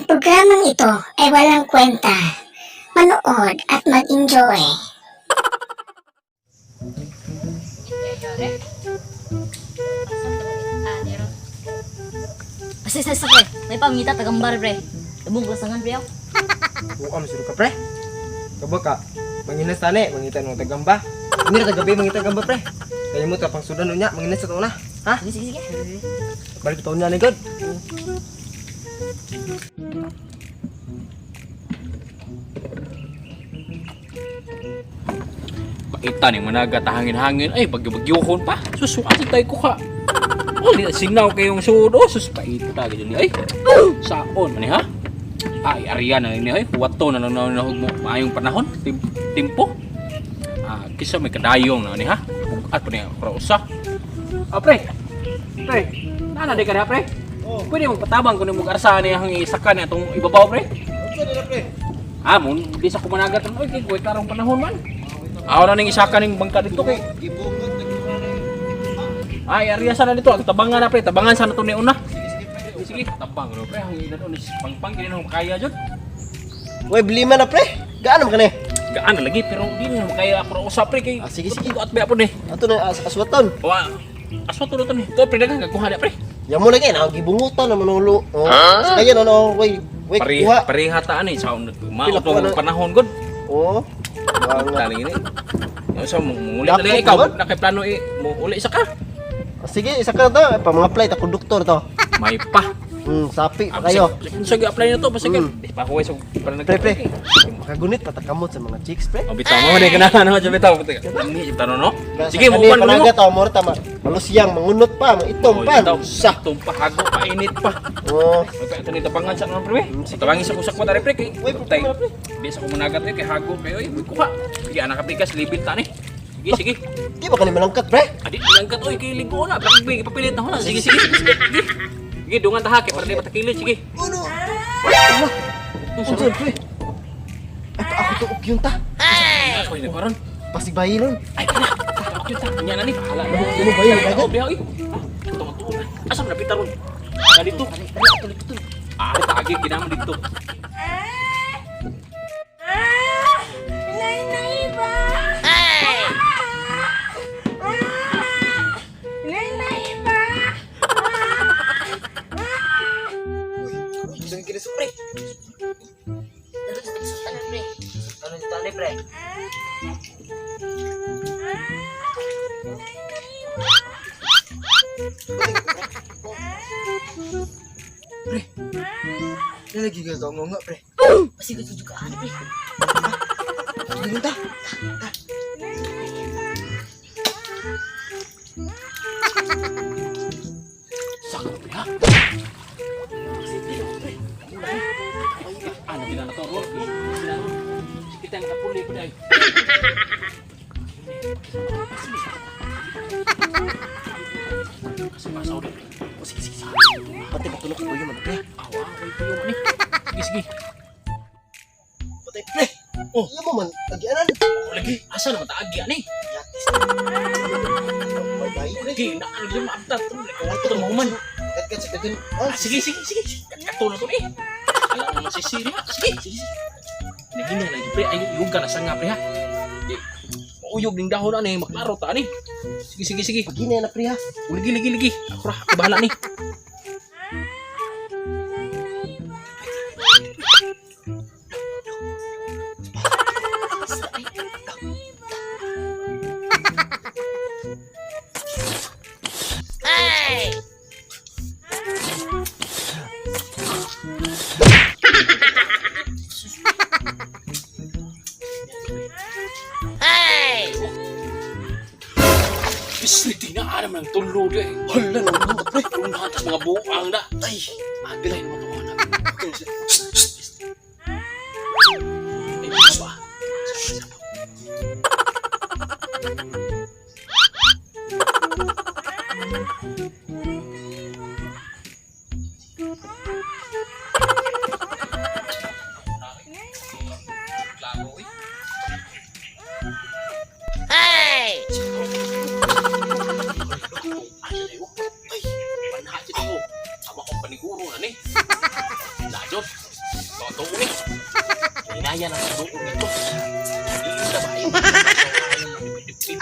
Ang programang ito ay walang kwenta. Manood at mag-enjoy. Sa pre, may pangita tagambar pre. Tabong lasangan pre ako. Buka masuro ka pre. Kabo ka. Manginas tani, mangita nung tagambah. Ini ra tagabi mangita gamba pre. Kaya mo ta pang sudan nya, manginas sa na. Ha? Sige. Balik taon nya ni god. Pakita ning managa tahangin-hangin ay bagyo-bagyuhon pa. Susuasin tayo ko ka. Oh, di sinaw kayong sudo, sus paita gyud ni ay. Saon man ni ha? Ay ariya na ni ay, wato na nahug mo maayong panahon, timpo. Kisa may kadayong na ni ha. Bugat pa ni krosa. Pre. Pre, nana di ka na pre? Pwede mong patabang kung mong arsa niya ang isakan niya itong ibabaw pre? Pwede na pre. Mon, di sa kumanagat oy kay kuy karong panahon man. Aw na ning isakan ning bangka dito kay. Ay, ariya sana dito, ang tabangan na pre, tabangan sana to ni una. Sige, tabang no pre, ang ina ni pangpang kini no kaya jud. Uy, bili man na pre. Gaano man kani? Gaan lagi pero di na makaya ako usap pre kay. Sige. At ba po ni. Ato na aswaton. Wa aswa to ni. To pre dagan kuha na pre. Ya mo lagi na gibungutan na manulo. Oh. Kaya no, wait, kuha. Parihata ani sa Pila ko mautong na- panahon gud. Oh. Tali ini. Yung sa muli na lang ikaw, na kay plano mo uli isa ka. Sige, isa ka na to. Pa mga flight ako doktor to. May pa. Sapi pa kayo. So gi-apply na to basta kan. Pa ko so para nag Pre. Makagunit patakamot sa mga chicks pre. Oh, bitaw mo na kana ano bitaw. Ani tanong no. Sige mo Kani pan mo. panaga to mo ta malusyang mangunot pa, maitom pa. Sa tumpa hago pa init pa. Oh. Kaya ito ni tabangan sa naman pre. Tabangin sa usak mo tare pre kay. Uy, Tay. problema, pre. Di sa kumaнаgat kay hago kayo ay kuha. Sige anak kapikas libit ta ni. Sige. Di ba kani malangkat pre? Adi langkat oy kay ligo na. Bakit ipapilit na ho na. Sige. Sige dungan ta hake para di matakilid sige. Uno. Unsa pre? Ako to ugyon ta. Ako ni karon. Pasigbayi nun. Ay kana. Takot ta. Nya na ni bahala na. Ano ba yan? Oh, biyaw eh. Tuwa. Asam na pitar ron. Dito. Dito. Tagi kinam dito. Gusto kini pre. Ano dito ni pre? Pre. Ini lagi gak ngomong pre. Masih gusto juga ano pre. Tingin ta. Sakit ya. Ano din na to roll? Kita ang kapuli ko dai. Masaw din. Sige. Pati matulog ko yun man pre. Awa, wait po yung ani. Sige. Pati pre. Oh, iya mo man. Agianan. Lagi, asa naman taagi ani? Yatis. Bye pre. Lagi, naan din maabtat. Ito mo man. Kat sa kagan. Sige. Katulog ko ni. Alam mo masisiri ha. Sige. Nagina lagi pre, ay yuga na sanga pre ha. Mauyog ning dahon ani, maklaro ta ani. Sige. Pagina na pre ha. Lagi. Ako bahala ni. Bisli tinaan naman ang tulo di. Hala na mo pre. Unahan tas mga buang na. Ay, Bilay naman ito anak. Ay, bilis ba? Paniguro na ni. Lajot. Ayan ang sudoon nito. Isa ba yun? Sige.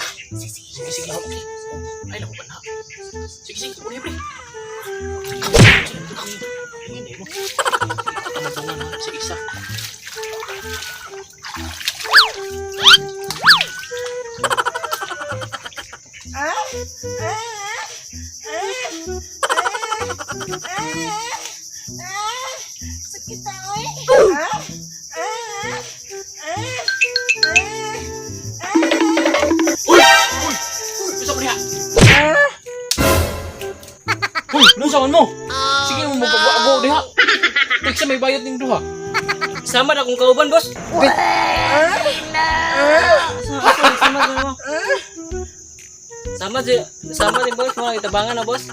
Ay, naku ba na? Sige, ulit, pre. Tatamabungan na si isa. Sakit oy. Bisa ko niya. Uy, nusawan mo. Sige mo magbago diha. Tigsa may bayad ning duha. Sama na akong kauban, boss. Sama din, boss. Mga itabangan na, boss.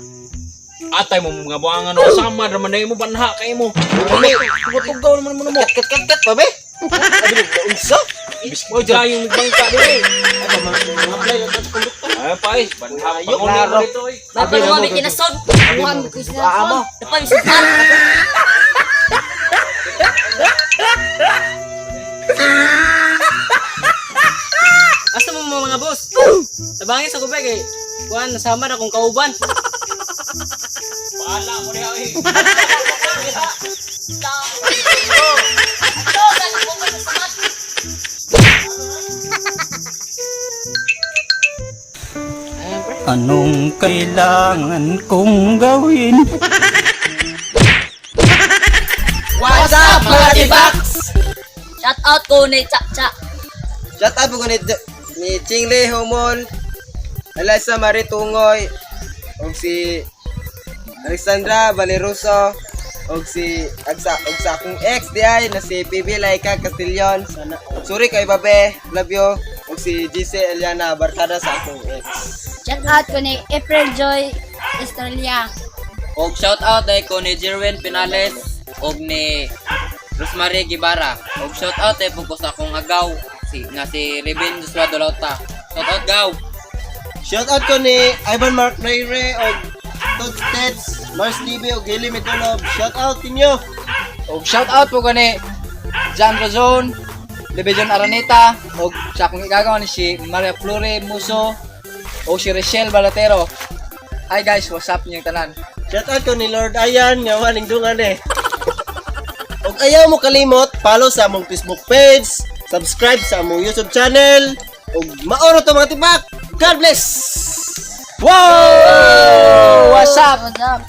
Atay mo mga buangan o sama naman na mo banha kay mo. Tugtugaw naman mo mo. Kat pa be. Abi unsa? Mo dira yung nagbangka dire. Ay pais, banha pa mo na dito oy. Dapat mo may kinasod. Amo. Dapat yung sudan. Asa mo mga boss? Tabangin sa kubay kay kuan nasama na akong kauban. Wala mo diha eh. Anong kailangan kong gawin? What's up, mga tibox? Shout out ko ni Cha. Shout out po ni Chingle Homol, Eliza Maritungoy, og si Alexandra Valeroso, og si sa akong ex di ay na si PB Laika Castillon. Sorry kay babe, love you. Og si GC Eliana Barkada sa akong ex. Shout out ko ni April Joy Estrella. Og shout out ay ko ni Jerwin Pinales og ni Rosemary Gibara. Og shout out ay po sa akong agaw si Reben Joshua Dolota. Shout out gaw. Shout out ko ni Ivan Mark Reyre og Todd Stets, Mars TV og Hili Mitulob. Shout out ninyo. Og shout out po kani Jan Razon, Division Araneta, og sa akong igagawa ni si Maria Flore Muso, o si Rachel Balatero. Hi guys, what's up ninyong tanan? Shout out ko ni Lord Ayan nga waling dungan eh. Og ayaw mo kalimot, follow sa among Facebook page, subscribe sa among YouTube channel, og maoro to mga tibak. God bless! Wow! What's up? What's up?